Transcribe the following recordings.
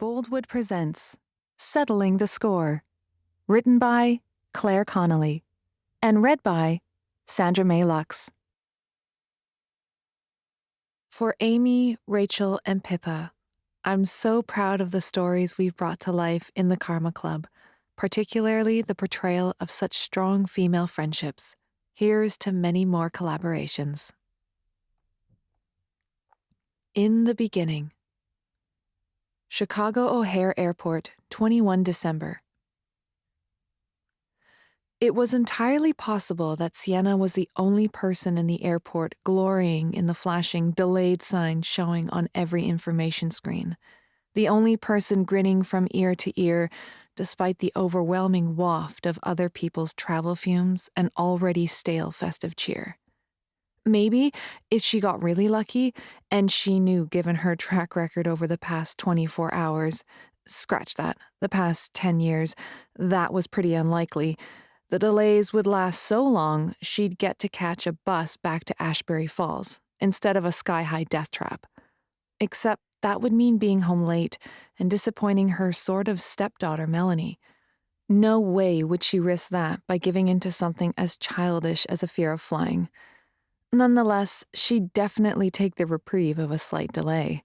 Boldwood presents Settling the Score, written by Clare Connelly and read by Sandra May Lux. For Amy, Rachel, and Pippa, I'm so proud of the stories we've brought to life in the Karma Club, particularly the portrayal of such strong female friendships. Here's to many more collaborations. In the beginning. Chicago O'Hare Airport, 21 December. It was entirely possible that Sienna was the only person in the airport glorying in the flashing delayed sign showing on every information screen, the only person grinning from ear to ear despite the overwhelming waft of other people's travel fumes and already stale festive cheer. Maybe, if she got really lucky, and she knew given her track record over the past 24 hours, scratch that, the past 10 years, that was pretty unlikely, the delays would last so long she'd get to catch a bus back to Ashbury Falls instead of a sky-high death trap. Except that would mean being home late and disappointing her sort of stepdaughter Melanie. No way would she risk that by giving into something as childish as a fear of flying. Nonetheless, she'd definitely take the reprieve of a slight delay.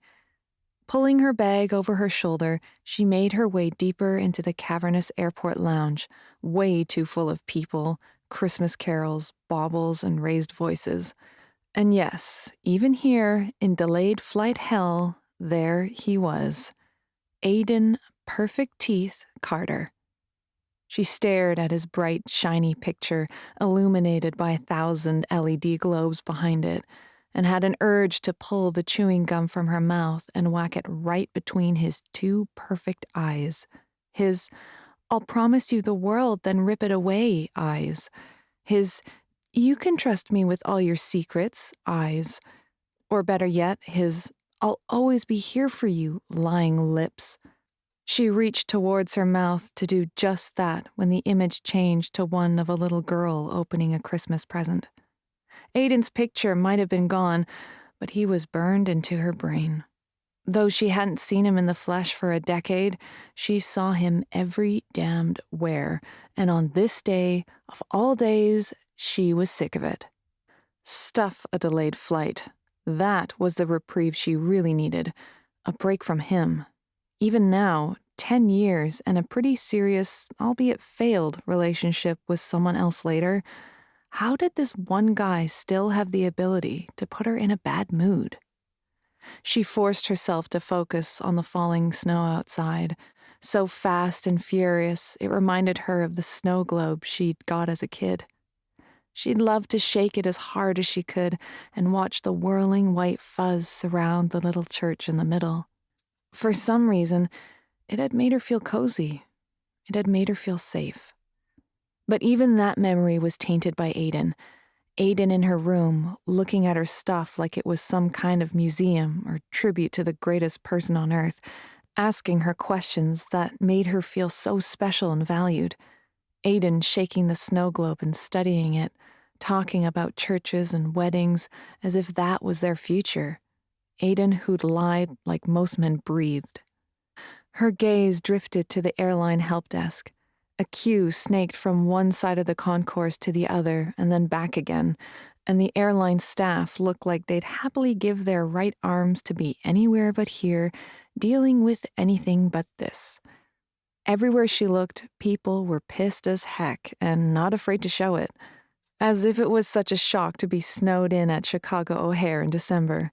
Pulling her bag over her shoulder, she made her way deeper into the cavernous airport lounge, way too full of people, Christmas carols, baubles, and raised voices. And yes, even here, in delayed flight hell, there he was. Aiden Perfect Teeth Carter. She stared at his bright, shiny picture, illuminated by 1,000 LED globes behind it, and had an urge to pull the chewing gum from her mouth and whack it right between his two perfect eyes. His, "I'll promise you the world, then rip it away" eyes. His, "You can trust me with all your secrets" eyes. Or better yet, his, "I'll always be here for you" lying lips. She reached towards her mouth to do just that when the image changed to one of a little girl opening a Christmas present. Aiden's picture might have been gone, but he was burned into her brain. Though she hadn't seen him in the flesh for a decade, she saw him every damned where, and on this day, of all days, she was sick of it. Stuff a delayed flight. That was the reprieve she really needed, a break from him. Even now, 10 years and a pretty serious, albeit failed, relationship with someone else later, how did this one guy still have the ability to put her in a bad mood? She forced herself to focus on the falling snow outside, so fast and furious it reminded her of the snow globe she'd got as a kid. She'd love to shake it as hard as she could and watch the whirling white fuzz surround the little church in the middle. For some reason, it had made her feel cozy. It had made her feel safe. But even that memory was tainted by Aiden. Aiden in her room, looking at her stuff like it was some kind of museum or tribute to the greatest person on earth, asking her questions that made her feel so special and valued. Aiden shaking the snow globe and studying it, talking about churches and weddings as if that was their future. Aiden who'd lied like most men breathed. Her gaze drifted to the airline help desk. A queue snaked from one side of the concourse to the other and then back again, and the airline staff looked like they'd happily give their right arms to be anywhere but here, dealing with anything but this. Everywhere she looked, people were pissed as heck and not afraid to show it, as if it was such a shock to be snowed in at Chicago O'Hare in December.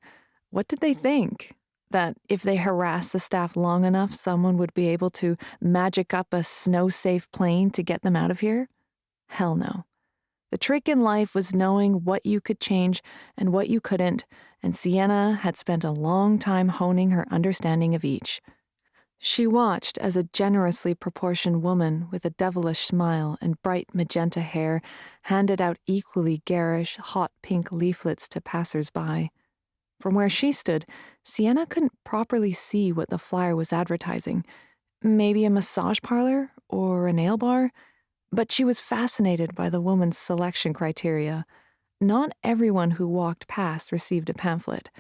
What did they think? That if they harassed the staff long enough, someone would be able to magic up a snow-safe plane to get them out of here? Hell no. The trick in life was knowing what you could change and what you couldn't, and Sienna had spent a long time honing her understanding of each. She watched as a generously proportioned woman with a devilish smile and bright magenta hair handed out equally garish, hot pink leaflets to passers-by. From where she stood, Sienna couldn't properly see what the flyer was advertising. Maybe a massage parlor or a nail bar? But she was fascinated by the woman's selection criteria. Not everyone who walked past received a pamphlet.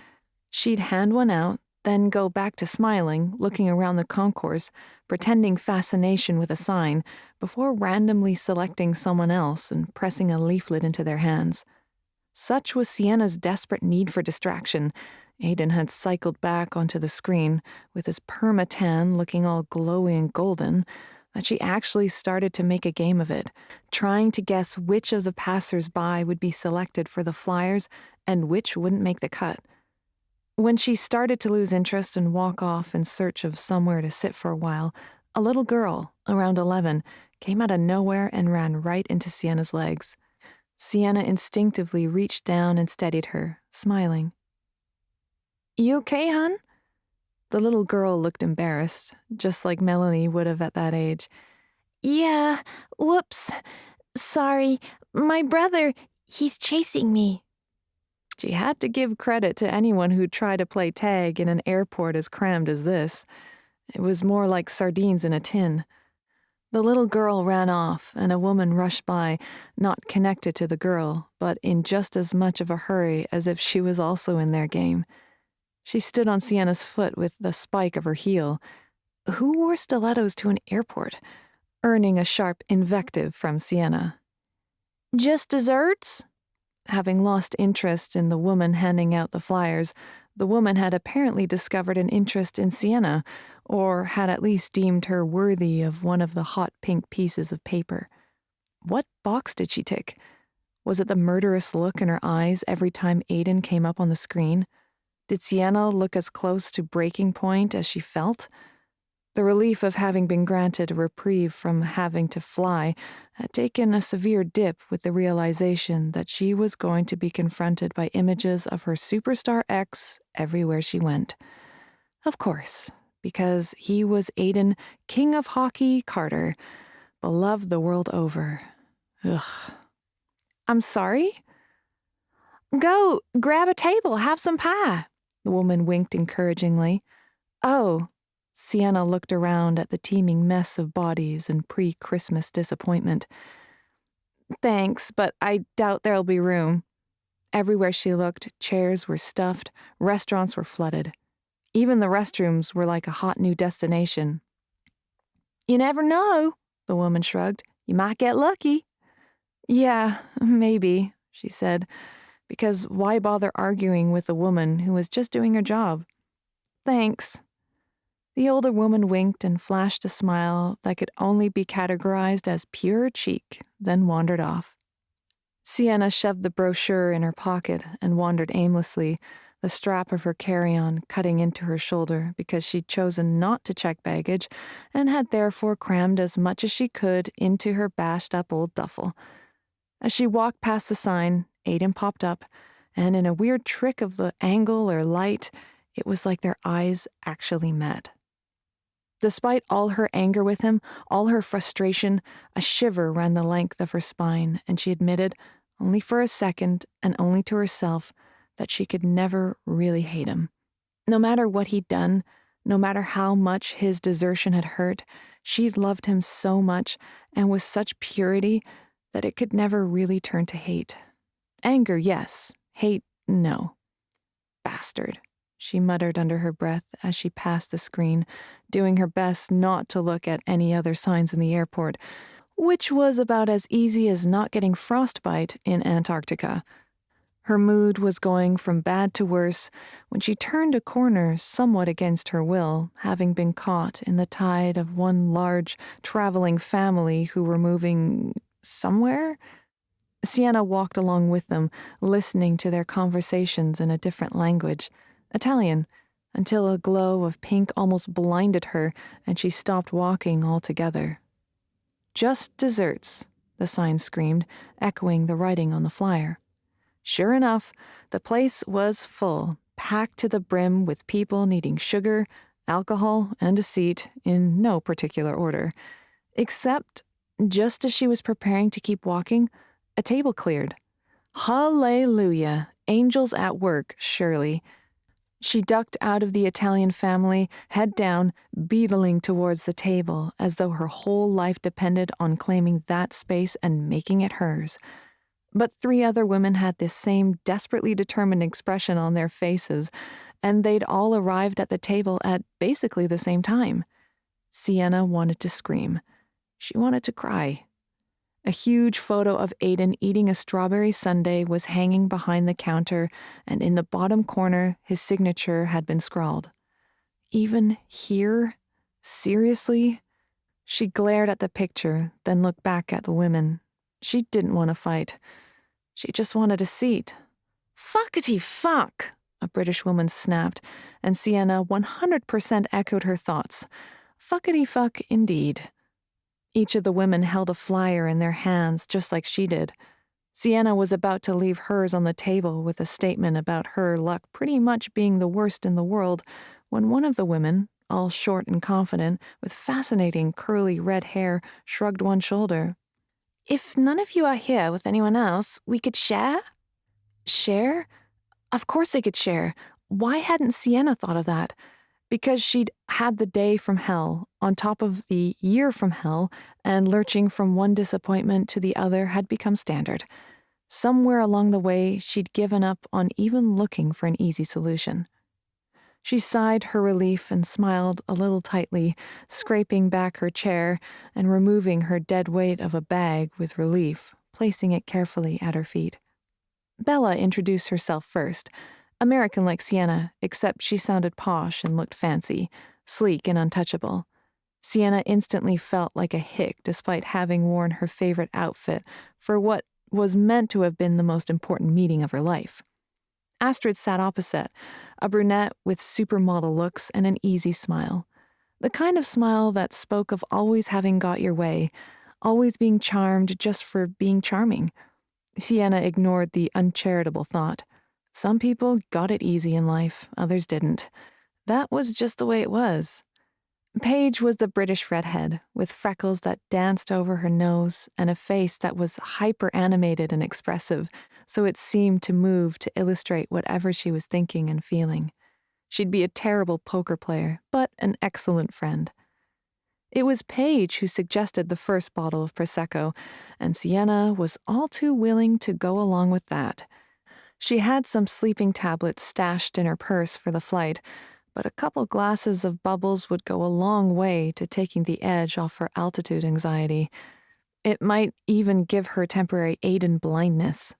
She'd hand one out, then go back to smiling, looking around the concourse, pretending fascination with a sign, before randomly selecting someone else and pressing a leaflet into their hands. Such was Sienna's desperate need for distraction. Aiden had cycled back onto the screen, with his perma-tan looking all glowy and golden, that she actually started to make a game of it, trying to guess which of the passers-by would be selected for the flyers and which wouldn't make the cut. When she started to lose interest and walk off in search of somewhere to sit for a while, a little girl, around 11, came out of nowhere and ran right into Sienna's legs. Sienna instinctively reached down and steadied her, smiling. "You okay, hon?" The little girl looked embarrassed, just like Melanie would have at that age. "Yeah, whoops. Sorry, my brother, he's chasing me." She had to give credit to anyone who'd try to play tag in an airport as crammed as this. It was more like sardines in a tin. The little girl ran off, and a woman rushed by, not connected to the girl, but in just as much of a hurry as if she was also in their game. She stood on Sienna's foot with the spike of her heel. Who wore stilettos to an airport? Earning a sharp invective from Sienna. "Just desserts?" Having lost interest in the woman handing out the flyers, the woman had apparently discovered an interest in Sienna, or had at least deemed her worthy of one of the hot pink pieces of paper. What box did she tick? Was it the murderous look in her eyes every time Aiden came up on the screen? Did Sienna look as close to breaking point as she felt? The relief of having been granted a reprieve from having to fly had taken a severe dip with the realization that she was going to be confronted by images of her superstar ex everywhere she went. Of course, because he was Aiden, King of Hockey Carter, beloved the world over. Ugh. "I'm sorry?" "Go, grab a table, have some pie." The woman winked encouragingly. "Oh." Sienna looked around at the teeming mess of bodies and pre-Christmas disappointment. "Thanks, but I doubt there'll be room." Everywhere she looked, chairs were stuffed, restaurants were flooded. Even the restrooms were like a hot new destination. "You never know," the woman shrugged. "You might get lucky." "Yeah, maybe," she said, because why bother arguing with a woman who was just doing her job? "Thanks." The older woman winked and flashed a smile that could only be categorized as pure cheek, then wandered off. Sienna shoved the brochure in her pocket and wandered aimlessly, the strap of her carry-on cutting into her shoulder because she'd chosen not to check baggage and had therefore crammed as much as she could into her bashed-up old duffel. As she walked past the sign, Aiden popped up, and in a weird trick of the angle or light, it was like their eyes actually met. Despite all her anger with him, all her frustration, a shiver ran the length of her spine, and she admitted, only for a second and only to herself, that she could never really hate him. No matter what he'd done, no matter how much his desertion had hurt, she'd loved him so much and with such purity that it could never really turn to hate. Anger, yes. Hate, no. Bastard, she muttered under her breath as she passed the screen, doing her best not to look at any other signs in the airport, which was about as easy as not getting frostbite in Antarctica. Her mood was going from bad to worse when she turned a corner somewhat against her will, having been caught in the tide of one large, traveling family who were moving somewhere. Sienna walked along with them, listening to their conversations in a different language, Italian, until a glow of pink almost blinded her and she stopped walking altogether. "Just desserts," the sign screamed, echoing the writing on the flyer. Sure enough, the place was full, packed to the brim with people needing sugar, alcohol, and a seat in no particular order. Except, just as she was preparing to keep walking, a table cleared. Hallelujah! Angels at work, surely. She ducked out of the Italian family, head down, beetling towards the table as though her whole life depended on claiming that space and making it hers. But 3 other women had this same desperately determined expression on their faces, and they'd all arrived at the table at basically the same time. Sienna wanted to scream. She wanted to cry. A huge photo of Aiden eating a strawberry sundae was hanging behind the counter, and in the bottom corner, his signature had been scrawled. Even here? Seriously? She glared at the picture, then looked back at the women. She didn't want to fight. She just wanted a seat. Fuckity fuck, a British woman snapped, and Sienna 100% echoed her thoughts. Fuckity fuck indeed. Each of the women held a flyer in their hands just like she did. Sienna was about to leave hers on the table with a statement about her luck pretty much being the worst in the world when one of the women, all short and confident, with fascinating curly red hair, shrugged one shoulder. If none of you are here with anyone else, we could share? Share? Of course they could share. Why hadn't Sienna thought of that? Because she'd had the day from hell, on top of the year from hell, and lurching from one disappointment to the other had become standard. Somewhere along the way, she'd given up on even looking for an easy solution. She sighed her relief and smiled a little tightly, scraping back her chair and removing her dead weight of a bag with relief, placing it carefully at her feet. Bella introduced herself first. American like Sienna, except she sounded posh and looked fancy, sleek and untouchable. Sienna instantly felt like a hick despite having worn her favorite outfit for what was meant to have been the most important meeting of her life. Astrid sat opposite, a brunette with supermodel looks and an easy smile. The kind of smile that spoke of always having got your way, always being charmed just for being charming. Sienna ignored the uncharitable thought. Some people got it easy in life, others didn't. That was just the way it was. Paige was the British redhead, with freckles that danced over her nose and a face that was hyper-animated and expressive, so it seemed to move to illustrate whatever she was thinking and feeling. She'd be a terrible poker player, but an excellent friend. It was Paige who suggested the first bottle of Prosecco, and Sienna was all too willing to go along with that. She had some sleeping tablets stashed in her purse for the flight, but a couple glasses of bubbles would go a long way to taking the edge off her altitude anxiety. It might even give her temporary Aiden blindness.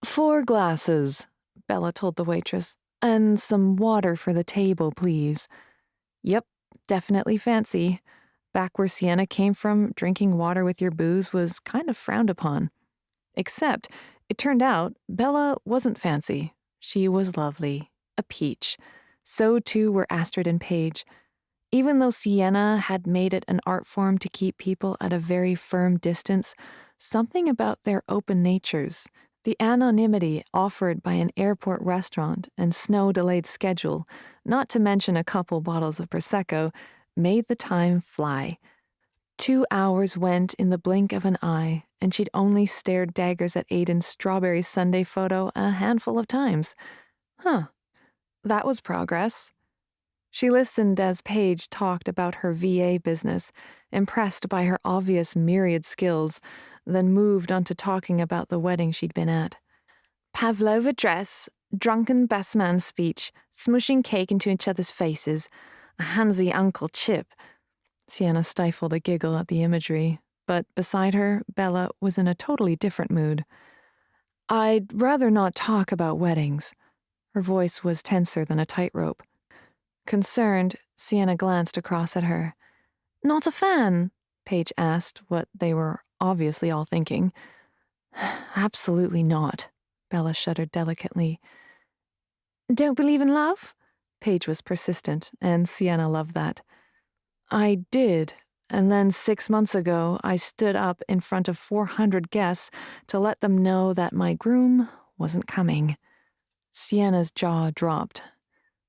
4 glasses, Bella told the waitress, and some water for the table, please. Yep, definitely fancy. Back where Sienna came from, drinking water with your booze was kind of frowned upon. Except, it turned out, Bella wasn't fancy. She was lovely, a peach. So too were Astrid and Paige. Even though Sienna had made it an art form to keep people at a very firm distance, something about their open natures, the anonymity offered by an airport restaurant and snow-delayed schedule, not to mention a couple bottles of Prosecco, made the time fly. 2 hours went in the blink of an eye, and she'd only stared daggers at Aiden's strawberry sundae photo a handful of times. That was progress. She listened as Paige talked about her VA business, impressed by her obvious myriad skills, then moved on to talking about the wedding she'd been at. Pavlova dress, drunken best man speech, smushing cake into each other's faces, a handsy Uncle Chip. Sienna stifled a giggle at the imagery, but beside her, Bella was in a totally different mood. I'd rather not talk about weddings. Her voice was tenser than a tightrope. Concerned, Sienna glanced across at her. Not a fan? Paige asked, what they were obviously all thinking. Absolutely not, Bella shuddered delicately. Don't believe in love? Paige was persistent, and Sienna loved that. I did, and then 6 months ago I stood up in front of 400 guests to let them know that my groom wasn't coming. Sienna's jaw dropped.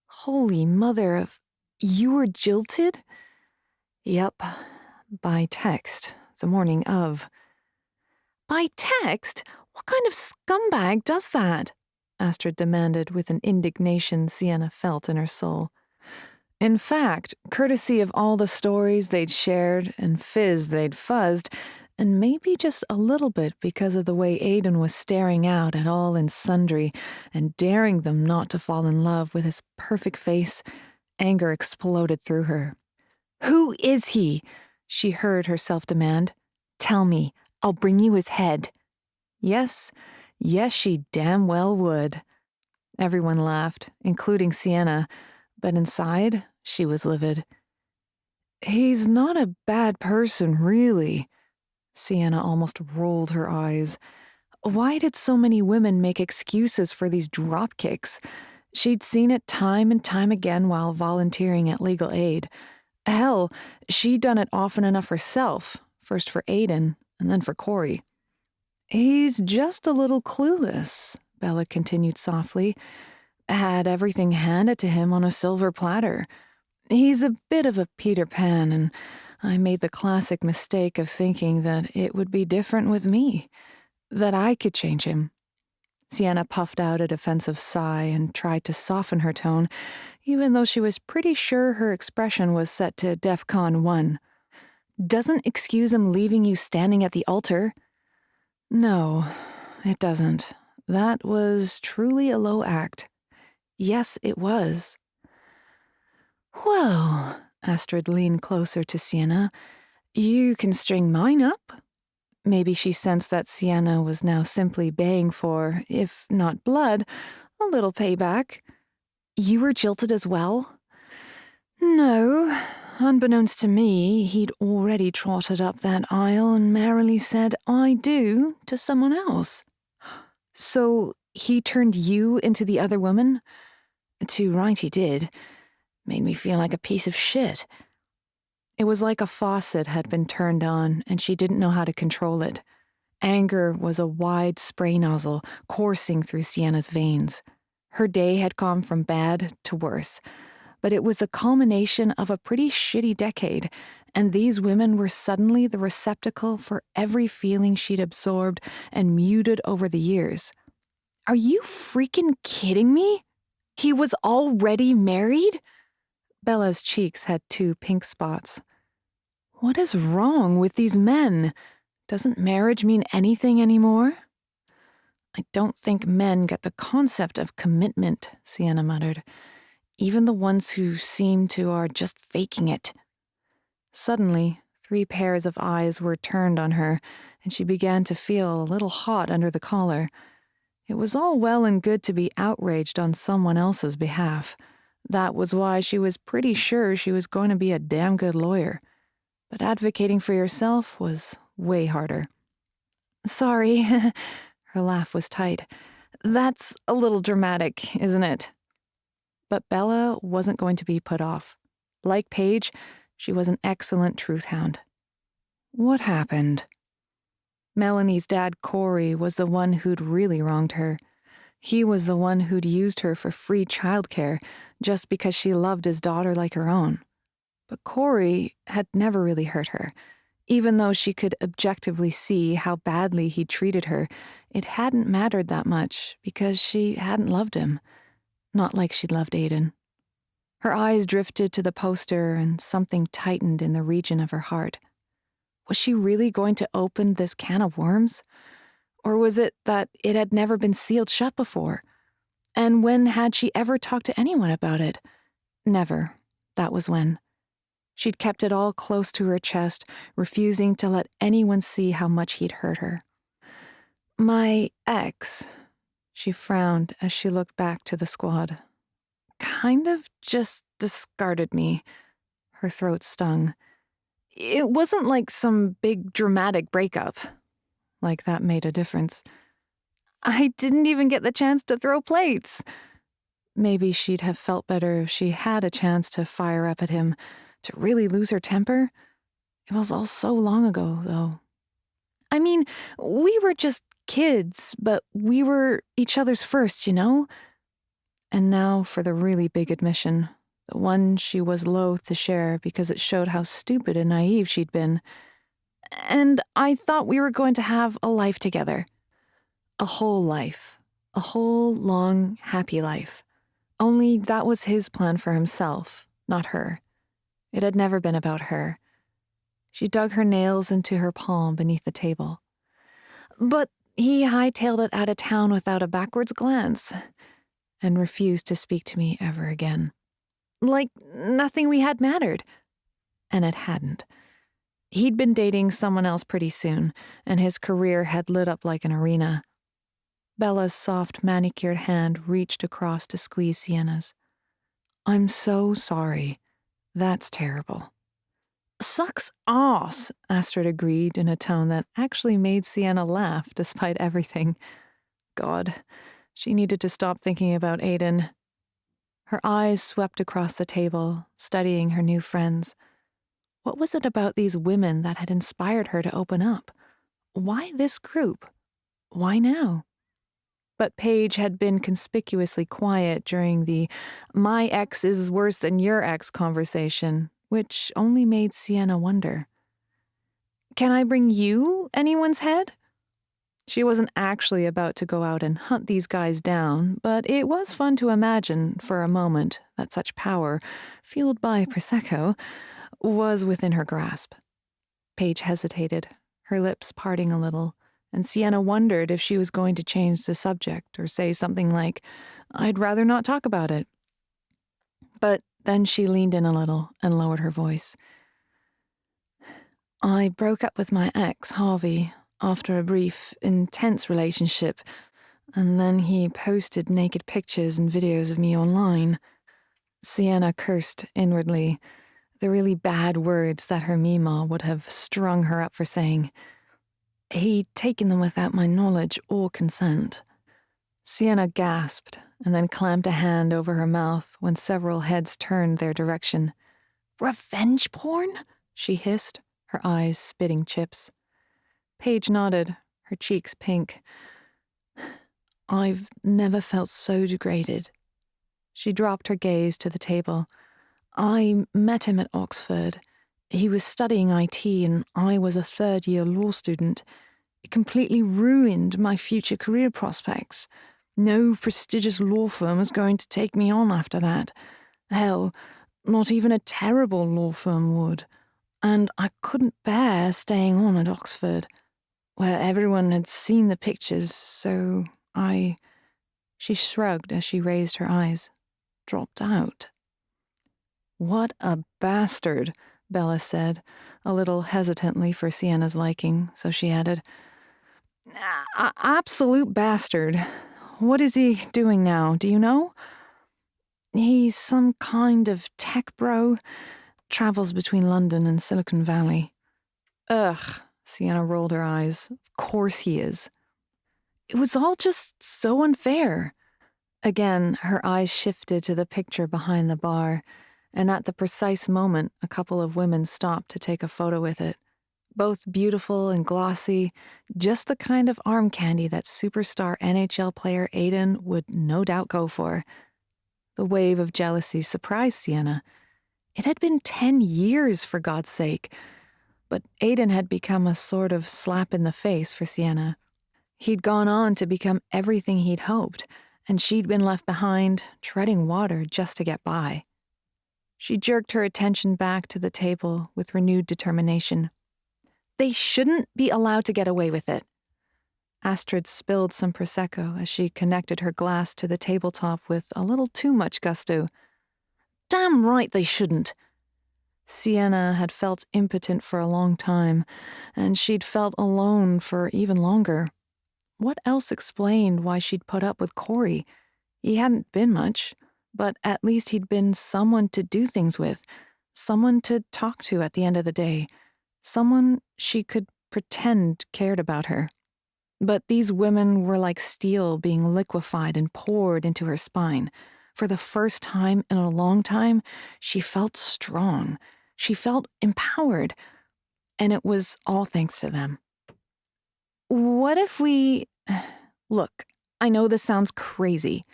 Holy mother of... You were jilted? Yep, by text, the morning of. By text? What kind of scumbag does that? Astrid demanded with an indignation Sienna felt in her soul. In fact, courtesy of all the stories they'd shared and fizz they'd fuzzed, and maybe just a little bit because of the way Aiden was staring out at all and sundry and daring them not to fall in love with his perfect face, anger exploded through her. "Who is he?" she heard herself demand. "Tell me, I'll bring you his head." Yes, yes, she damn well would. Everyone laughed, including Sienna, but inside, she was livid. "He's not a bad person, really." Sienna almost rolled her eyes. Why did so many women make excuses for these dropkicks? She'd seen it time and time again while volunteering at Legal Aid. Hell, she'd done it often enough herself, first for Aiden and then for Corey. "He's just a little clueless," Bella continued softly. "Had everything handed to him on a silver platter. He's a bit of a Peter Pan, and I made the classic mistake of thinking that it would be different with me, that I could change him." Sienna puffed out a defensive sigh and tried to soften her tone, even though she was pretty sure her expression was set to DEFCON 1. "Doesn't excuse him leaving you standing at the altar." "No, it doesn't. That was truly a low act." "Yes, it was." "Well," Astrid leaned closer to Sienna, "you can string mine up." Maybe she sensed that Sienna was now simply baying for, if not blood, a little payback. "You were jilted as well?" "No. Unbeknownst to me, he'd already trotted up that aisle and merrily said, 'I do,' to someone else." "So he turned you into the other woman?" "Too right he did. Made me feel like a piece of shit." It was like a faucet had been turned on and she didn't know how to control it. Anger was a wide spray nozzle coursing through Sienna's veins. Her day had gone from bad to worse, but it was the culmination of a pretty shitty decade, and these women were suddenly the receptacle for every feeling she'd absorbed and muted over the years. "Are you freaking kidding me? He was already married?" Bella's cheeks had 2 pink spots. "What is wrong with these men? Doesn't marriage mean anything anymore?" "I don't think men get the concept of commitment," Sienna muttered. "Even the ones who seem to are just faking it." Suddenly, 3 pairs of eyes were turned on her, and she began to feel a little hot under the collar. It was all well and good to be outraged on someone else's behalf. That was why she was pretty sure she was going to be a damn good lawyer. But advocating for yourself was way harder. "Sorry." Her laugh was tight. "That's a little dramatic, isn't it?" But Bella wasn't going to be put off. Like Paige, she was an excellent truth hound. "What happened?" Melanie's dad, Corey, was the one who'd really wronged her. He was the one who'd used her for free childcare just because she loved his daughter like her own. But Corey had never really hurt her. Even though she could objectively see how badly he treated her, it hadn't mattered that much because she hadn't loved him. Not like she'd loved Aiden. Her eyes drifted to the poster and something tightened in the region of her heart. Was she really going to open this can of worms? Or was it that it had never been sealed shut before? And when had she ever talked to anyone about it? Never. That was when. She'd kept it all close to her chest, refusing to let anyone see how much he'd hurt her. "My ex," she frowned as she looked back to the squad, "kind of just discarded me." Her throat stung. "It wasn't like some big dramatic breakup. Like that made a difference. I didn't even get the chance to throw plates." Maybe she'd have felt better if she had a chance to fire up at him, to really lose her temper. It was all so long ago, though. "I mean, we were just kids, but we were each other's first, you know?" And now for the really big admission, the one she was loath to share because it showed how stupid and naive she'd been. "And I thought we were going to have a life together. A whole life. A whole, long, happy life. Only that was his plan for himself, not her. It had never been about her. She dug her nails into her palm beneath the table. But he hightailed it out of town without a backwards glance and refused to speak to me ever again. Like nothing we had mattered. And it hadn't. He'd been dating someone else pretty soon, and his career had lit up like an arena. Bella's soft, manicured hand reached across to squeeze Sienna's. I'm so sorry. That's terrible. Sucks ass, Astrid agreed in a tone that actually made Sienna laugh despite everything. God, she needed to stop thinking about Aiden. Her eyes swept across the table, studying her new friends. What was it about these women that had inspired her to open up? Why this group? Why now? But Paige had been conspicuously quiet during the my ex is worse than your ex conversation, which only made Sienna wonder. Can I bring you anyone's head? She wasn't actually about to go out and hunt these guys down, but it was fun to imagine for a moment that such power, fueled by Prosecco, was within her grasp. Paige hesitated, her lips parting a little, and Sienna wondered if she was going to change the subject or say something like, I'd rather not talk about it. But then she leaned in a little and lowered her voice. I broke up with my ex, Harvey, after a brief, intense relationship, and then he posted naked pictures and videos of me online. Sienna cursed inwardly, the really bad words that her Meemaw would have strung her up for saying. He'd taken them without my knowledge or consent. Sienna gasped and then clamped a hand over her mouth when several heads turned their direction. Revenge porn? She hissed, her eyes spitting chips. Paige nodded, her cheeks pink. I've never felt so degraded. She dropped her gaze to the table. I met him at Oxford. He was studying IT and I was a third-year law student. It completely ruined my future career prospects. No prestigious law firm was going to take me on after that. Hell, not even a terrible law firm would. And I couldn't bear staying on at Oxford, where everyone had seen the pictures, so She shrugged as she raised her eyes. Dropped out. What a bastard, Bella said, a little hesitantly for Sienna's liking, so she added, Absolute bastard. What is he doing now, do you know? He's some kind of tech bro, travels between London and Silicon Valley. Ugh, Sienna rolled her eyes. Of course he is. It was all just so unfair. Again, her eyes shifted to the picture behind the bar, and at the precise moment, a couple of women stopped to take a photo with it. Both beautiful and glossy, just the kind of arm candy that superstar NHL player Aiden would no doubt go for. The wave of jealousy surprised Sienna. It had been 10 years, for God's sake. But Aiden had become a sort of slap in the face for Sienna. He'd gone on to become everything he'd hoped, and she'd been left behind, treading water just to get by. She jerked her attention back to the table with renewed determination. They shouldn't be allowed to get away with it. Astrid spilled some Prosecco as she connected her glass to the tabletop with a little too much gusto. Damn right they shouldn't. Sienna had felt impotent for a long time, and she'd felt alone for even longer. What else explained why she'd put up with Corey? He hadn't been much, but at least he'd been someone to do things with, someone to talk to at the end of the day, someone she could pretend cared about her. But these women were like steel being liquefied and poured into her spine. For the first time in a long time, she felt strong. She felt empowered. And it was all thanks to them. What if we... Look, I know this sounds crazy.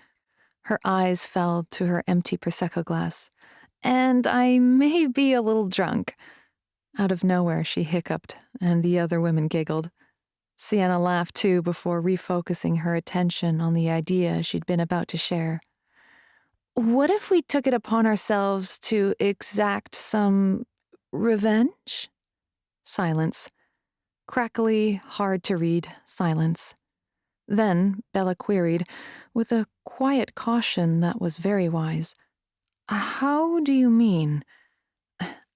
Her eyes fell to her empty Prosecco glass. And I may be a little drunk. Out of nowhere, she hiccuped, and the other women giggled. Sienna laughed too before refocusing her attention on the idea she'd been about to share. What if we took it upon ourselves to exact some revenge? Silence. Crackly, hard to read silence. Then Bella queried, with a quiet caution that was very wise. How do you mean?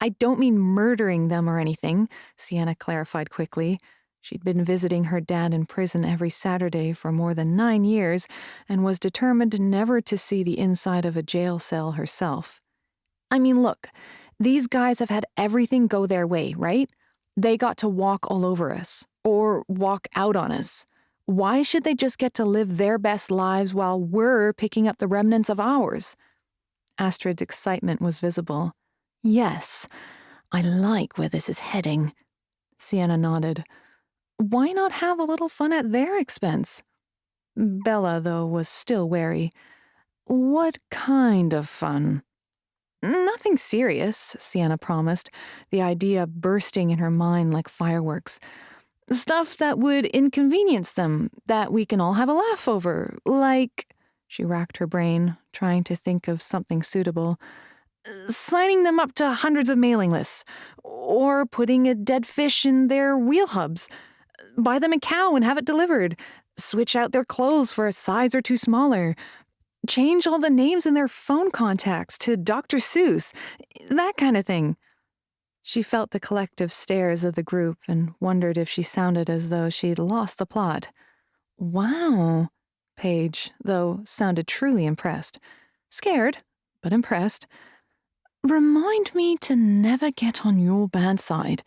I don't mean murdering them or anything, Sienna clarified quickly. She'd been visiting her dad in prison every Saturday for more than 9 years and was determined never to see the inside of a jail cell herself. I mean, look, these guys have had everything go their way, right? They got to walk all over us, or walk out on us. Why should they just get to live their best lives while we're picking up the remnants of ours? Astrid's excitement was visible. Yes, I like where this is heading. Sienna nodded. Why not have a little fun at their expense? Bella, though, was still wary. What kind of fun? Nothing serious, Sienna promised, the idea bursting in her mind like fireworks. Stuff that would inconvenience them, that we can all have a laugh over, like... She racked her brain, trying to think of something suitable. Signing them up to hundreds of mailing lists, or putting a dead fish in their wheel hubs. Buy them a cow and have it delivered. Switch out their clothes for a size or two smaller. Change all the names in their phone contacts to Dr. Seuss. That kind of thing. She felt the collective stares of the group and wondered if she sounded as though she'd lost the plot. Wow. Paige, though, sounded truly impressed. Scared, but impressed. Remind me to never get on your bad side.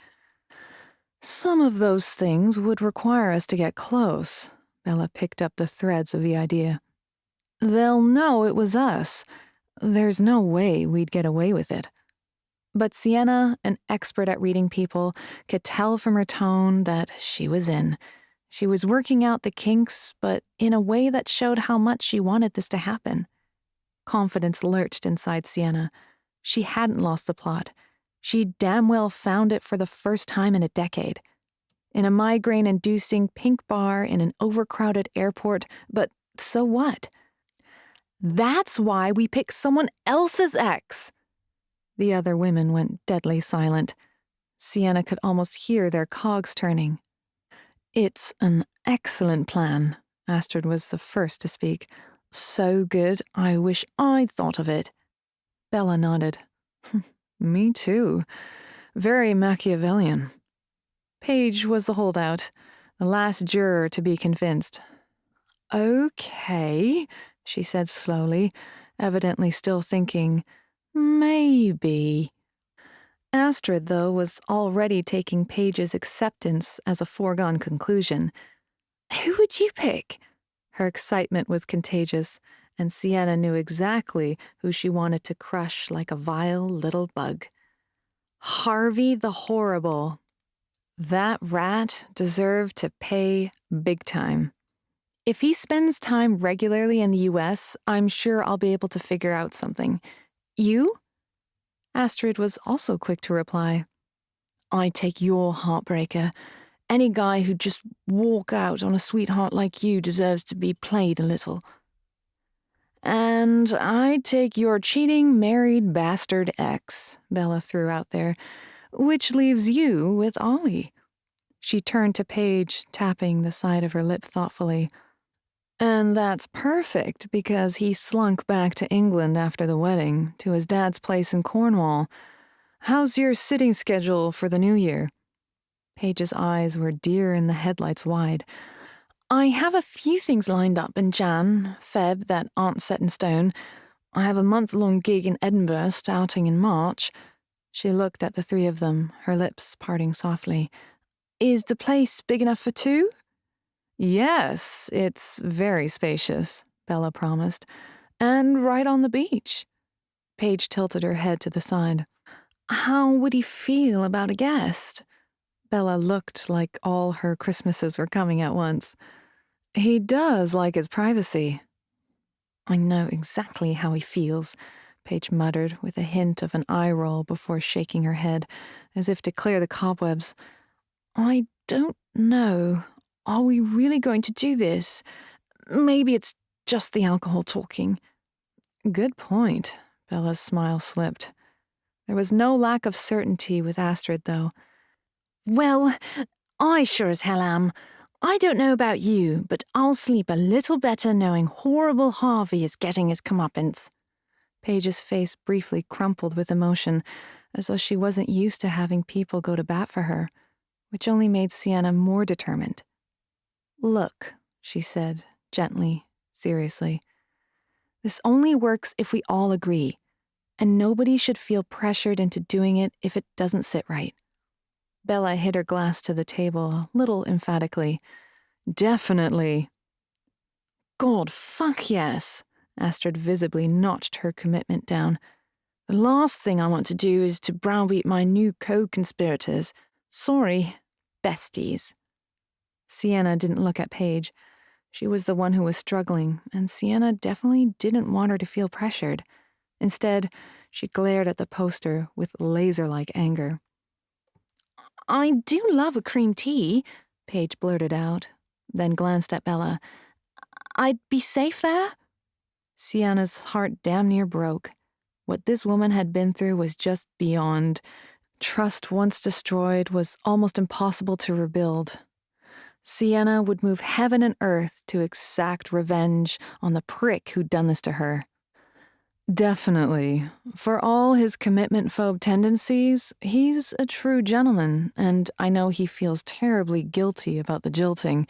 Some of those things would require us to get close. Bella picked up the threads of the idea. They'll know it was us. There's no way we'd get away with it. But Sienna, an expert at reading people, could tell from her tone that she was in. She was working out the kinks, but in a way that showed how much she wanted this to happen. Confidence lurched inside Sienna. She hadn't lost the plot. She damn well found it for the first time in a decade. In a migraine-inducing pink bar in an overcrowded airport, but so what? That's why we picked someone else's ex. The other women went deadly silent. Sienna could almost hear their cogs turning. It's an excellent plan. Astrid was the first to speak. So good, I wish I'd thought of it. Bella nodded. Me too. Very Machiavellian. Paige was the holdout, the last juror to be convinced. Okay, she said slowly, evidently still thinking, maybe. Astrid, though, was already taking Paige's acceptance as a foregone conclusion. Who would you pick? Her excitement was contagious, and Sienna knew exactly who she wanted to crush like a vile little bug. Harvey the Horrible. That rat deserved to pay big time. If he spends time regularly in the U.S., I'm sure I'll be able to figure out something. You? Astrid was also quick to reply. I take your heartbreaker. Any guy who'd just walk out on a sweetheart like you deserves to be played a little. And I take your cheating married bastard ex, Bella threw out there, which leaves you with Ollie. She turned to Paige, tapping the side of her lip thoughtfully. And that's perfect, because he slunk back to England after the wedding, to his dad's place in Cornwall. How's your sitting schedule for the new year? Paige's eyes were deer in the headlights wide. I have a few things lined up in Jan, Feb that aren't set in stone. I have a month-long gig in Edinburgh starting in March. She looked at the three of them, her lips parting softly. Is the place big enough for two? Yes, it's very spacious, Bella promised. And right on the beach. Paige tilted her head to the side. How would he feel about a guest? Bella looked like all her Christmases were coming at once. He does like his privacy. I know exactly how he feels, Paige muttered with a hint of an eye roll before shaking her head, as if to clear the cobwebs. I don't know. Are we really going to do this? Maybe it's just the alcohol talking. Good point. Bella's smile slipped. There was no lack of certainty with Astrid, though. Well, I sure as hell am. I don't know about you, but I'll sleep a little better knowing horrible Harvey is getting his comeuppance. Paige's face briefly crumpled with emotion, as though she wasn't used to having people go to bat for her, which only made Sienna more determined. Look, she said, gently, seriously. This only works if we all agree, and nobody should feel pressured into doing it if it doesn't sit right. Bella hit her glass to the table a little emphatically. Definitely. God, fuck yes. Astrid visibly notched her commitment down. The last thing I want to do is to browbeat my new co-conspirators. Sorry, besties. Sienna didn't look at Paige. She was the one who was struggling, and Sienna definitely didn't want her to feel pressured. Instead, she glared at the poster with laser-like anger. I do love a cream tea, Paige blurted out, then glanced at Bella. I'd be safe there? Sienna's heart damn near broke. What this woman had been through was just beyond. Trust once destroyed was almost impossible to rebuild. Sienna would move heaven and earth to exact revenge on the prick who'd done this to her. Definitely. For all his commitment-phobe tendencies, he's a true gentleman, and I know he feels terribly guilty about the jilting,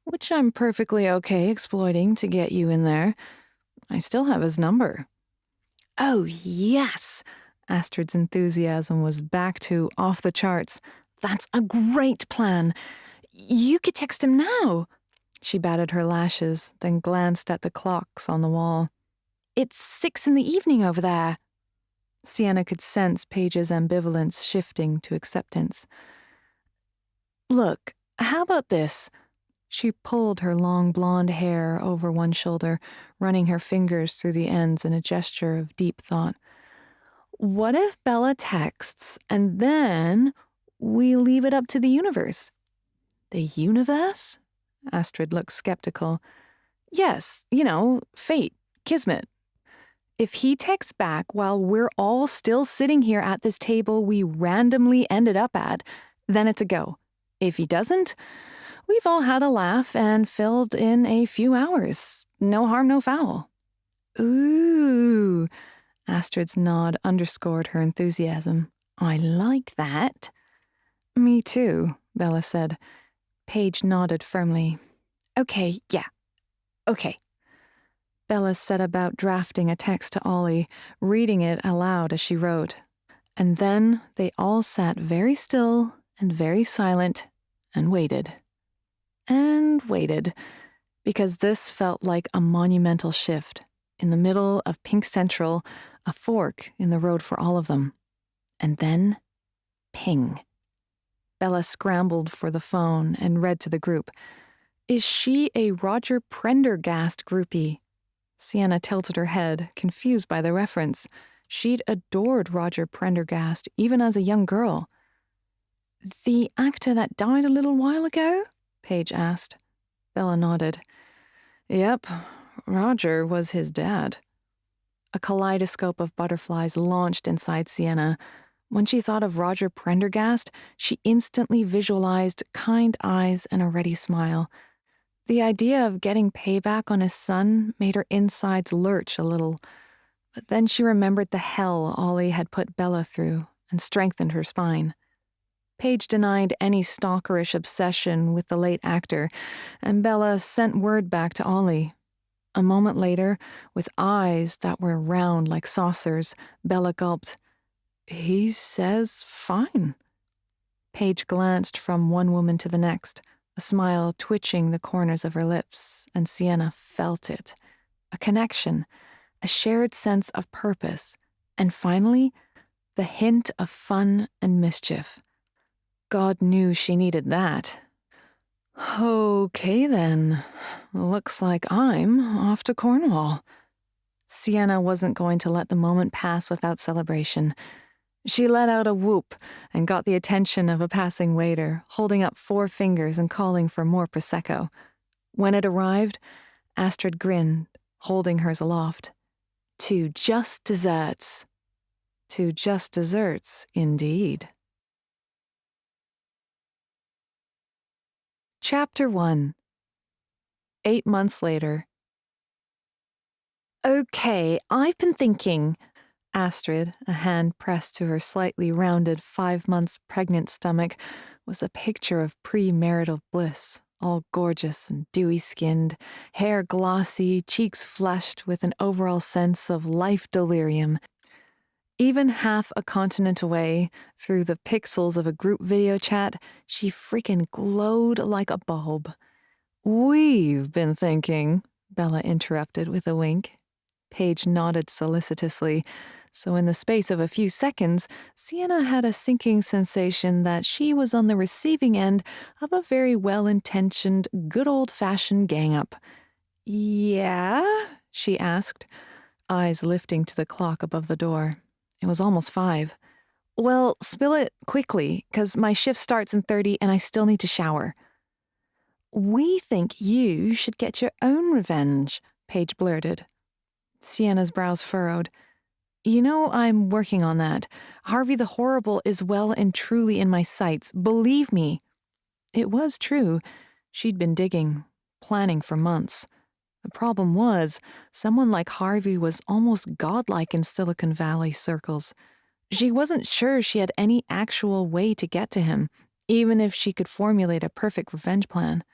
which I'm perfectly okay exploiting to get you in there. I still have his number. Oh, yes! Astrid's enthusiasm was back to off the charts. That's a great plan. You could text him now. She batted her lashes, then glanced at the clocks on the wall. It's 6 p.m. over there. Sienna could sense Paige's ambivalence shifting to acceptance. Look, how about this? She pulled her long blonde hair over one shoulder, running her fingers through the ends in a gesture of deep thought. What if Bella texts, and then we leave it up to the universe? The universe? Astrid looked skeptical. Yes, fate, kismet. If he texts back while we're all still sitting here at this table we randomly ended up at, then it's a go. If he doesn't, we've all had a laugh and filled in a few hours. No harm, no foul. Ooh, Astrid's nod underscored her enthusiasm. I like that. Me too, Bella said. Paige nodded firmly. Okay, yeah. Okay. Bella set about drafting a text to Ollie, reading it aloud as she wrote. And then they all sat very still and very silent and waited. And waited, because this felt like a monumental shift. In the middle of Pink Central, a fork in the road for all of them. And then, ping. Bella scrambled for the phone and read to the group. Is she a Roger Prendergast groupie? Sienna tilted her head, confused by the reference. She'd adored Roger Prendergast, even as a young girl. The actor that died a little while ago? Paige asked. Bella nodded. Yep, Roger was his dad. A kaleidoscope of butterflies launched inside Sienna. When she thought of Roger Prendergast, she instantly visualized kind eyes and a ready smile. The idea of getting payback on his son made her insides lurch a little, but then she remembered the hell Ollie had put Bella through and strengthened her spine. Paige denied any stalkerish obsession with the late actor, and Bella sent word back to Ollie. A moment later, with eyes that were round like saucers, Bella gulped. He says fine. Paige glanced from one woman to the next, a smile twitching the corners of her lips, and Sienna felt it. A connection, a shared sense of purpose, and finally, the hint of fun and mischief. God knew she needed that. Okay then, looks like I'm off to Cornwall. Sienna wasn't going to let the moment pass without celebration. She let out a whoop and got the attention of a passing waiter, holding up 4 fingers and calling for more Prosecco. When it arrived, Astrid grinned, holding hers aloft. To just desserts. To just desserts, indeed. Chapter 1. 8 months later. Okay, I've been thinking. Astrid, a hand pressed to her slightly rounded 5 months pregnant stomach, was a picture of premarital bliss, all gorgeous and dewy-skinned, hair glossy, cheeks flushed with an overall sense of life delirium. Even half a continent away, through the pixels of a group video chat, she freaking glowed like a bulb. We've been thinking, Bella interrupted with a wink. Paige nodded solicitously, so in the space of a few seconds, Sienna had a sinking sensation that she was on the receiving end of a very well-intentioned, good old-fashioned gang-up. Yeah? She asked, eyes lifting to the clock above the door. It was almost 5. Well, spill it quickly, 'cause my shift starts in 30 and I still need to shower. We think you should get your own revenge, Paige blurted. Sienna's brows furrowed. You know, I'm working on that. Harvey the Horrible is well and truly in my sights, believe me. It was true. She'd been digging, planning for months. The problem was, someone like Harvey was almost godlike in Silicon Valley circles. She wasn't sure she had any actual way to get to him, even if she could formulate a perfect revenge plan.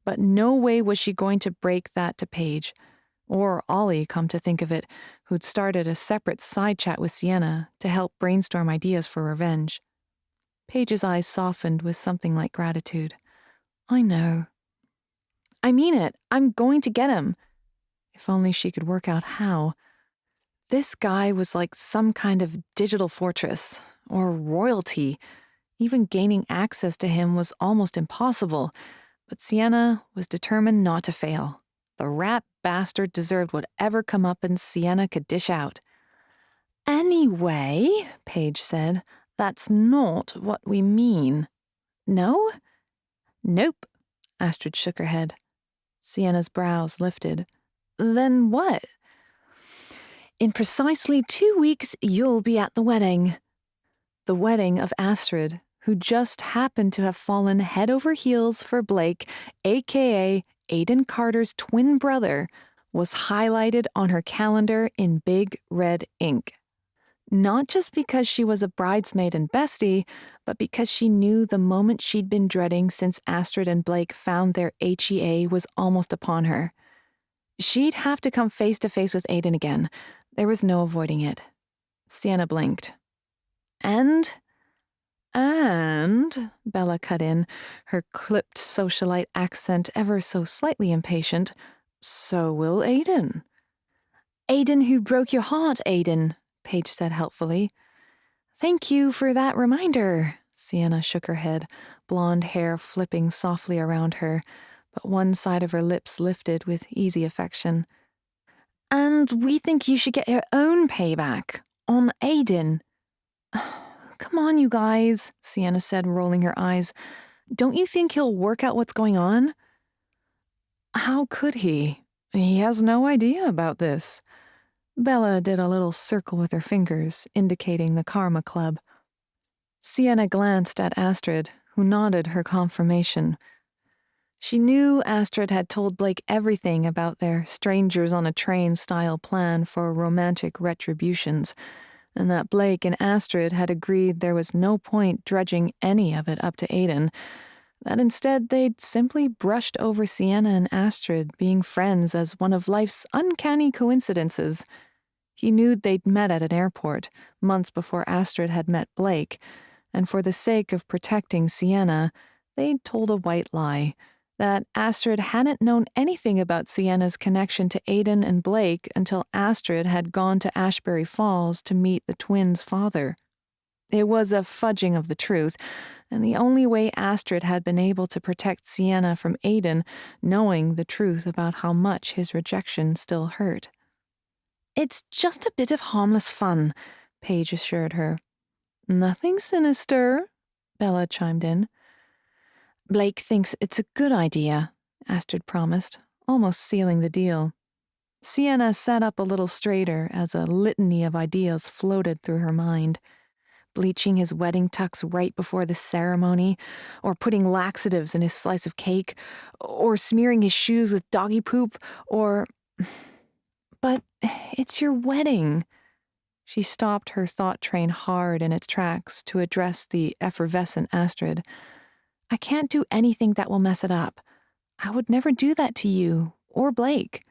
But no way was she going to break that to Paige. Or Ollie, come to think of it, who'd started a separate side chat with Sienna to help brainstorm ideas for revenge. Paige's eyes softened with something like gratitude. I know. I mean it. I'm going to get him. If only she could work out how. This guy was like some kind of digital fortress, or royalty. Even gaining access to him was almost impossible, but Sienna was determined not to fail. The rat bastard deserved whatever comeuppance Sienna could dish out. Anyway, Paige said, that's not what we mean. No? Nope, Astrid shook her head. Sienna's brows lifted. Then what? In precisely 2 weeks, you'll be at the wedding. The wedding of Astrid, who just happened to have fallen head over heels for Blake, a.k.a. Aiden Carter's twin brother, was highlighted on her calendar in big red ink. Not just because she was a bridesmaid and bestie, but because she knew the moment she'd been dreading since Astrid and Blake found their HEA was almost upon her. She'd have to come face to face with Aiden again. There was no avoiding it. Sienna blinked. And, Bella cut in, her clipped socialite accent ever so slightly impatient, so will Aiden. Aiden who broke your heart, Aiden, Paige said helpfully. Thank you for that reminder. Sienna shook her head, blonde hair flipping softly around her, but one side of her lips lifted with easy affection. And we think you should get your own payback on Aiden. Come on, you guys, Sienna said, rolling her eyes. Don't you think he'll work out what's going on? How could he? He has no idea about this. Bella did a little circle with her fingers, indicating the Karma Club. Sienna glanced at Astrid, who nodded her confirmation. She knew Astrid had told Blake everything about their strangers-on-a-train-style plan for romantic retributions, and that Blake and Astrid had agreed there was no point dredging any of it up to Aiden, that instead they'd simply brushed over Sienna and Astrid being friends as one of life's uncanny coincidences. He knew they'd met at an airport, months before Astrid had met Blake, and for the sake of protecting Sienna, they'd told a white lie, that Astrid hadn't known anything about Sienna's connection to Aiden and Blake until Astrid had gone to Ashbury Falls to meet the twins' father. It was a fudging of the truth, and the only way Astrid had been able to protect Sienna from Aiden, knowing the truth about how much his rejection still hurt. It's just a bit of harmless fun, Paige assured her. Nothing sinister, Bella chimed in. Blake thinks it's a good idea, Astrid promised, almost sealing the deal. Sienna sat up a little straighter as a litany of ideas floated through her mind. bleaching his wedding tux right before the ceremony, or putting laxatives in his slice of cake, or smearing his shoes with doggy poop, or... But it's your wedding. She stopped her thought train hard in its tracks to address the effervescent Astrid. I can't do anything that will mess it up. I would never do that to you, or Blake.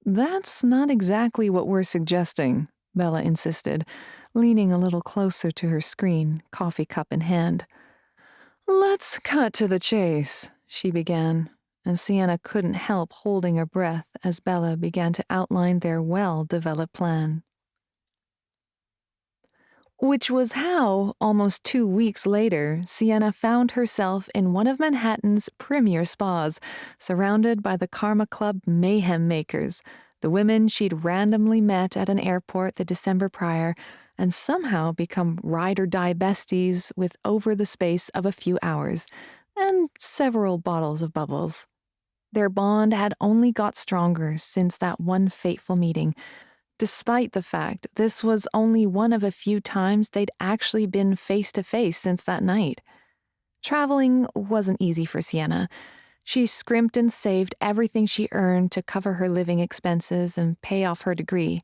That's not exactly what we're suggesting, Bella insisted, leaning a little closer to her screen, coffee cup in hand. Let's cut to the chase, she began, and Sienna couldn't help holding her breath as Bella began to outline their well-developed plan. Which was how, almost 2 weeks later, Sienna found herself in one of Manhattan's premier spas, surrounded by the Karma Club mayhem makers, the women she'd randomly met at an airport the December prior, and somehow become ride-or-die besties with over the space of a few hours, and several bottles of bubbles. Their bond had only got stronger since that one fateful meeting, despite the fact this was only one of a few times they'd actually been face-to-face since that night. Traveling wasn't easy for Sienna. She scrimped and saved everything she earned to cover her living expenses and pay off her degree.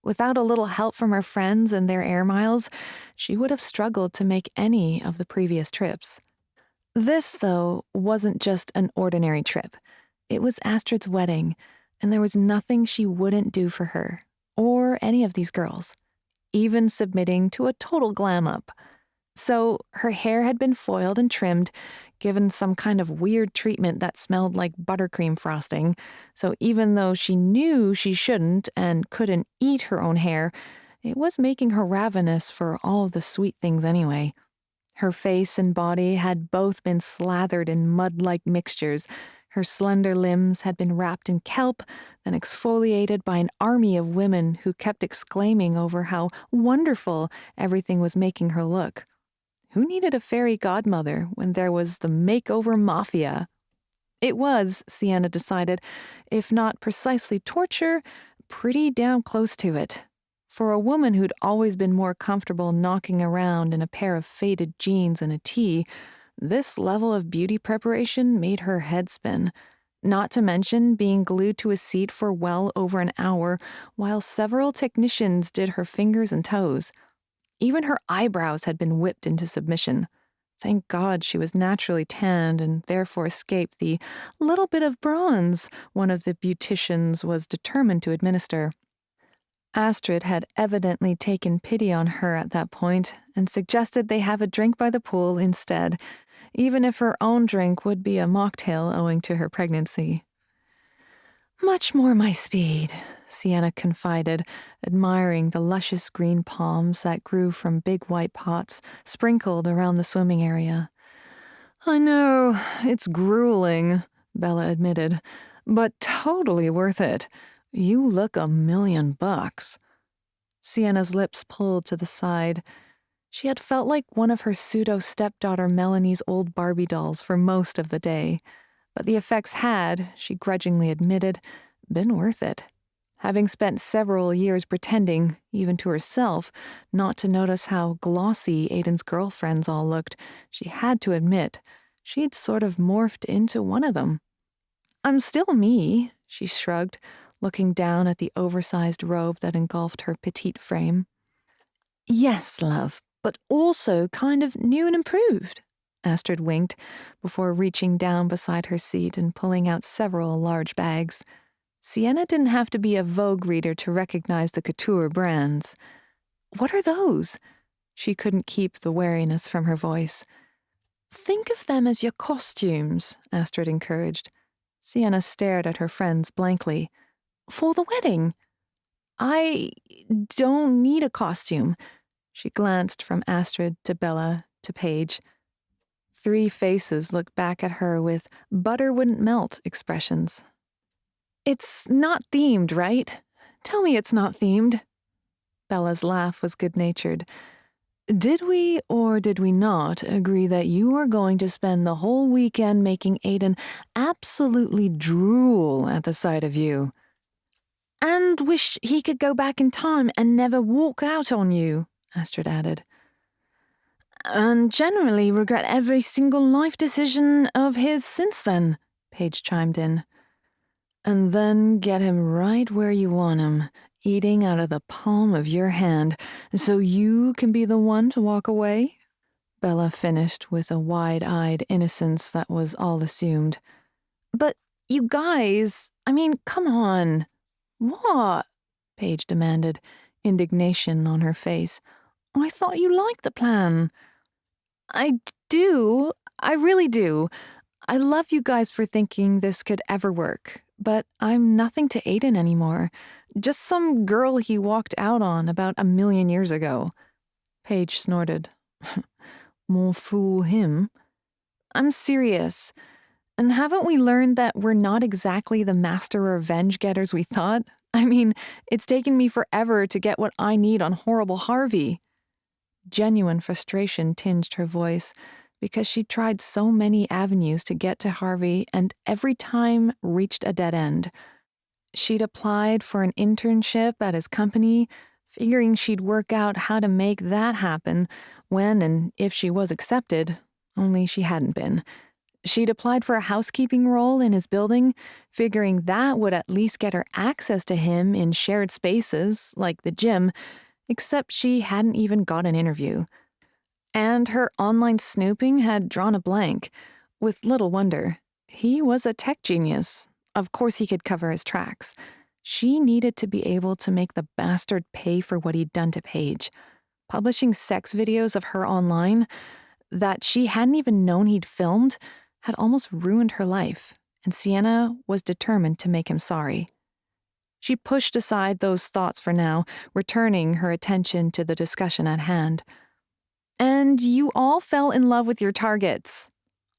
Without a little help from her friends and their air miles, she would have struggled to make any of the previous trips. This, though, wasn't just an ordinary trip. It was Astrid's wedding, and there was nothing she wouldn't do for her, or any of these girls, even submitting to a total glam-up. So her hair had been foiled and trimmed, given some kind of weird treatment that smelled like buttercream frosting, so even though she knew she shouldn't and couldn't eat her own hair, it was making her ravenous for all the sweet things anyway. Her face and body had both been slathered in mud-like mixtures. Her slender limbs had been wrapped in kelp, then exfoliated by an army of women who kept exclaiming over how wonderful everything was making her look. Who needed a fairy godmother when there was the makeover mafia? It was, Sienna decided, if not precisely torture, pretty damn close to it. For a woman who'd always been more comfortable knocking around in a pair of faded jeans and a tee, this level of beauty preparation made her head spin. Not to mention being glued to a seat for well over an hour while several technicians did her fingers and toes. Even her eyebrows had been whipped into submission. Thank God she was naturally tanned and therefore escaped the little bit of bronze one of the beauticians was determined to administer. Astrid had evidently taken pity on her at that point and suggested they have a drink by the pool instead, even if her own drink would be a mocktail owing to her pregnancy. Much more my speed, Sienna confided, admiring the luscious green palms that grew from big white pots sprinkled around the swimming area. I know, it's grueling, Bella admitted, but totally worth it. You look $1,000,000. Sienna's lips pulled to the side. She had felt like one of her pseudo-stepdaughter Melanie's old Barbie dolls for most of the day. But the effects had, she grudgingly admitted, been worth it. Having spent several years pretending, even to herself, not to notice how glossy Aiden's girlfriends all looked, she had to admit she'd sort of morphed into one of them. I'm still me, she shrugged, looking down at the oversized robe that engulfed her petite frame. Yes, love, but also kind of new and improved. Astrid winked, before reaching down beside her seat and pulling out several large bags. Sienna didn't have to be a Vogue reader to recognize the couture brands. What are those? She couldn't keep the wariness from her voice. Think of them as your costumes, Astrid encouraged. Sienna stared at her friends blankly. For the wedding. I don't need a costume. She glanced from Astrid to Bella to Paige. 3 faces looked back at her with butter wouldn't melt expressions. It's not themed, right? Tell me it's not themed. Bella's laugh was good-natured. Did we or did we not agree that you are going to spend the whole weekend making Aiden absolutely drool at the sight of you? And wish he could go back in time and never walk out on you, Astrid added. And generally regret every single life decision of his since then, Paige chimed in. And then get him right where you want him, eating out of the palm of your hand, so you can be the one to walk away? Bella finished with a wide-eyed innocence that was all assumed. But you guys, come on. What? Paige demanded, indignation on her face. I thought you liked the plan. I do. I really do. I love you guys for thinking this could ever work, but I'm nothing to Aiden anymore. Just some girl he walked out on about 1,000,000 years ago. Paige snorted. More fool him. I'm serious. And haven't we learned that we're not exactly the master revenge getters we thought? It's taken me forever to get what I need on horrible Harvey. Genuine frustration tinged her voice because she tried so many avenues to get to Harvey and every time reached a dead end. She'd applied for an internship at his company, figuring she'd work out how to make that happen when and if she was accepted, only she hadn't been. She'd applied for a housekeeping role in his building, figuring that would at least get her access to him in shared spaces, like the gym, except she hadn't even got an interview. And her online snooping had drawn a blank. With little wonder. He was a tech genius. Of course he could cover his tracks. She needed to be able to make the bastard pay for what he'd done to Paige. Publishing sex videos of her online that she hadn't even known he'd filmed had almost ruined her life, and Sienna was determined to make him sorry. She pushed aside those thoughts for now, returning her attention to the discussion at hand. And you all fell in love with your targets.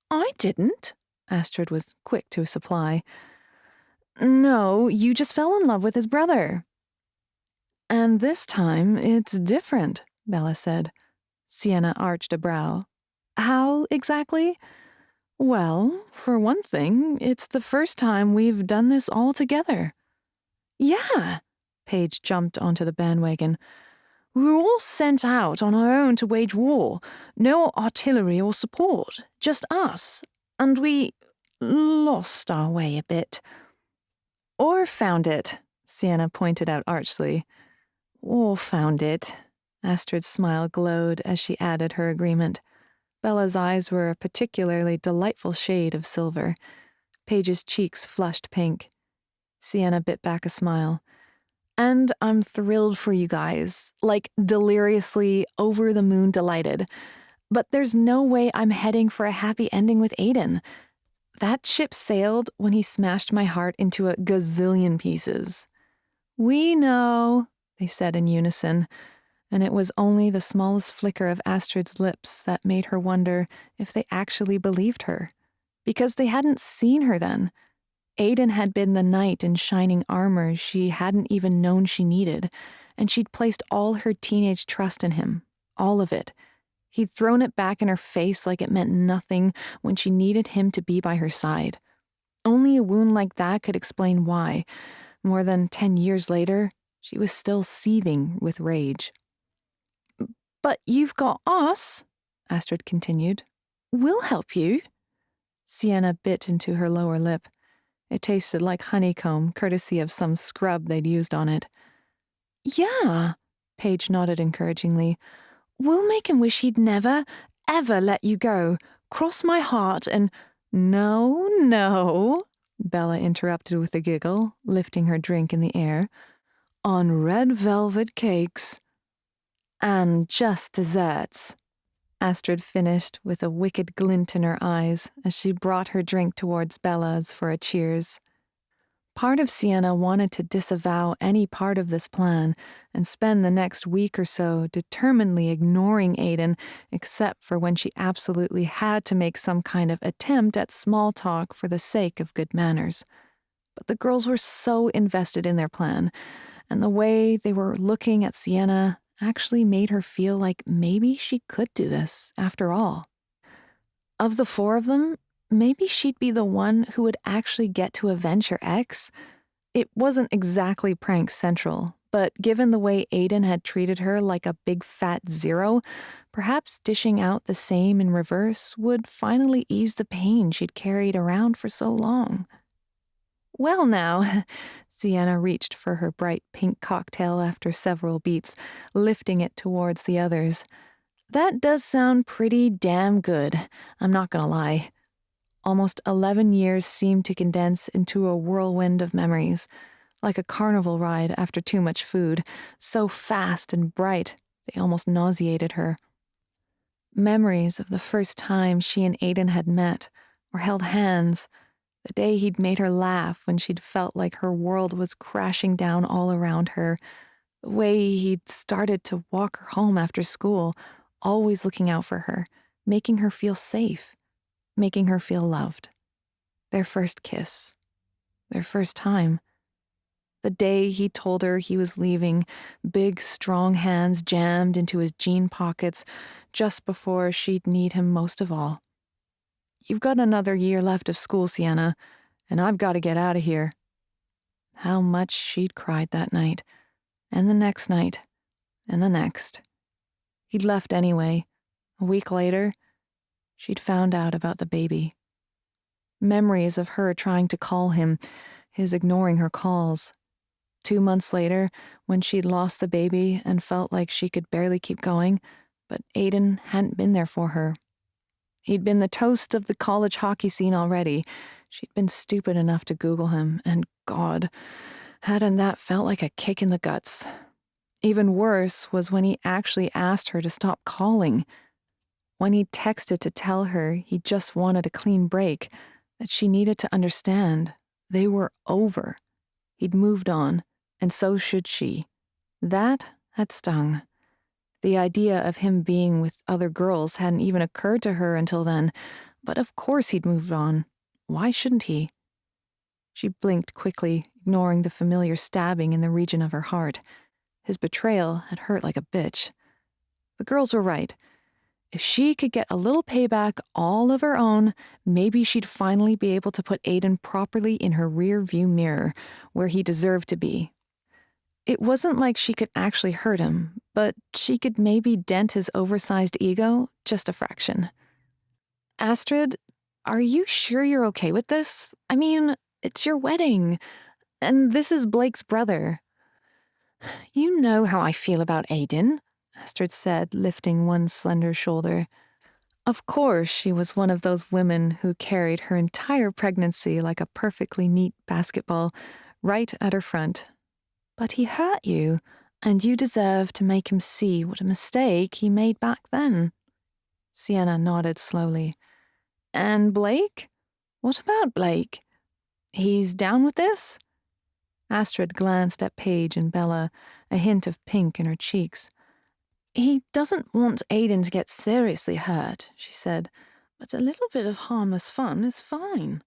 I didn't, Astrid was quick to supply. No, you just fell in love with his brother. And this time it's different, Bella said. Sienna arched a brow. How exactly? Well, for one thing, it's the first time we've done this all together. Yeah, Paige jumped onto the bandwagon. We were all sent out on our own to wage war. No artillery or support, just us. And we lost our way a bit. Or found it, Sienna pointed out archly. Or found it. Astrid's smile glowed as she added her agreement. Bella's eyes were a particularly delightful shade of silver. Paige's cheeks flushed pink. Sienna bit back a smile. And I'm thrilled for you guys, like deliriously over-the-moon delighted. But there's no way I'm heading for a happy ending with Aiden. That ship sailed when he smashed my heart into a gazillion pieces. We know, they said in unison, and it was only the smallest flicker of Astrid's lips that made her wonder if they actually believed her. Because they hadn't seen her then. Aiden had been the knight in shining armor she hadn't even known she needed, and she'd placed all her teenage trust in him, all of it. He'd thrown it back in her face like it meant nothing when she needed him to be by her side. Only a wound like that could explain why, more than 10 years later, she was still seething with rage. But you've got us, Astrid continued. We'll help you. Sienna bit into her lower lip. It tasted like honeycomb, courtesy of some scrub they'd used on it. Yeah, Paige nodded encouragingly. We'll make him wish he'd never, ever let you go. Cross my heart and— No, no, Bella interrupted with a giggle, lifting her drink in the air. On red velvet cakes. And just desserts. Astrid finished with a wicked glint in her eyes as she brought her drink towards Bella's for a cheers. Part of Sienna wanted to disavow any part of this plan and spend the next week or so determinedly ignoring Aiden, except for when she absolutely had to make some kind of attempt at small talk for the sake of good manners. But the girls were so invested in their plan, and the way they were looking at Sienna actually made her feel like maybe she could do this, after all. Of the four of them, maybe she'd be the one who would actually get to avenge her ex. It wasn't exactly prank central, But given the way Aiden had treated her like a big fat zero, perhaps dishing out the same in reverse would finally ease the pain she'd carried around for so long. Well, now, Sienna reached for her bright pink cocktail after several beats, lifting it towards the others. That does sound pretty damn good, I'm not gonna lie. Almost 11 years seemed to condense into a whirlwind of memories, like a carnival ride after too much food, so fast and bright they almost nauseated her. Memories of the first time she and Aiden had met, or held hands, the day he'd made her laugh when she'd felt like her world was crashing down all around her, the way he'd started to walk her home after school, always looking out for her, making her feel safe, making her feel loved. Their first kiss. Their first time. The day he told her he was leaving, big, strong hands jammed into his jean pockets just before she'd need him most of all. You've got another year left of school, Sienna, and I've got to get out of here. How much she'd cried that night, and the next night, and the next. He'd left anyway. A week later, she'd found out about the baby. Memories of her trying to call him, his ignoring her calls. 2 months later, when she'd lost the baby and felt like she could barely keep going, but Aiden hadn't been there for her. He'd been the toast of the college hockey scene already. She'd been stupid enough to Google him, and God, hadn't that felt like a kick in the guts. Even worse was when he actually asked her to stop calling. When he texted to tell her he just wanted a clean break, that she needed to understand they were over. He'd moved on, and so should she. That had stung. The idea of him being with other girls hadn't even occurred to her until then, but of course he'd moved on. Why shouldn't he? She blinked quickly, ignoring the familiar stabbing in the region of her heart. His betrayal had hurt like a bitch. The girls were right. If she could get a little payback all of her own, maybe she'd finally be able to put Aiden properly in her rear-view mirror, where he deserved to be. It wasn't like she could actually hurt him, but she could maybe dent his oversized ego just a fraction. Astrid, are you sure you're okay with this? I mean, it's your wedding, and this is Blake's brother. You know how I feel about Aiden, Astrid said, lifting one slender shoulder. Of course, she was one of those women who carried her entire pregnancy like a perfectly neat basketball, right at her front. But he hurt you, and you deserve to make him see what a mistake he made back then. Sienna nodded slowly. And Blake? What about Blake? He's down with this? Astrid glanced at Paige and Bella, a hint of pink in her cheeks. He doesn't want Aiden to get seriously hurt, she said, but a little bit of harmless fun is fine.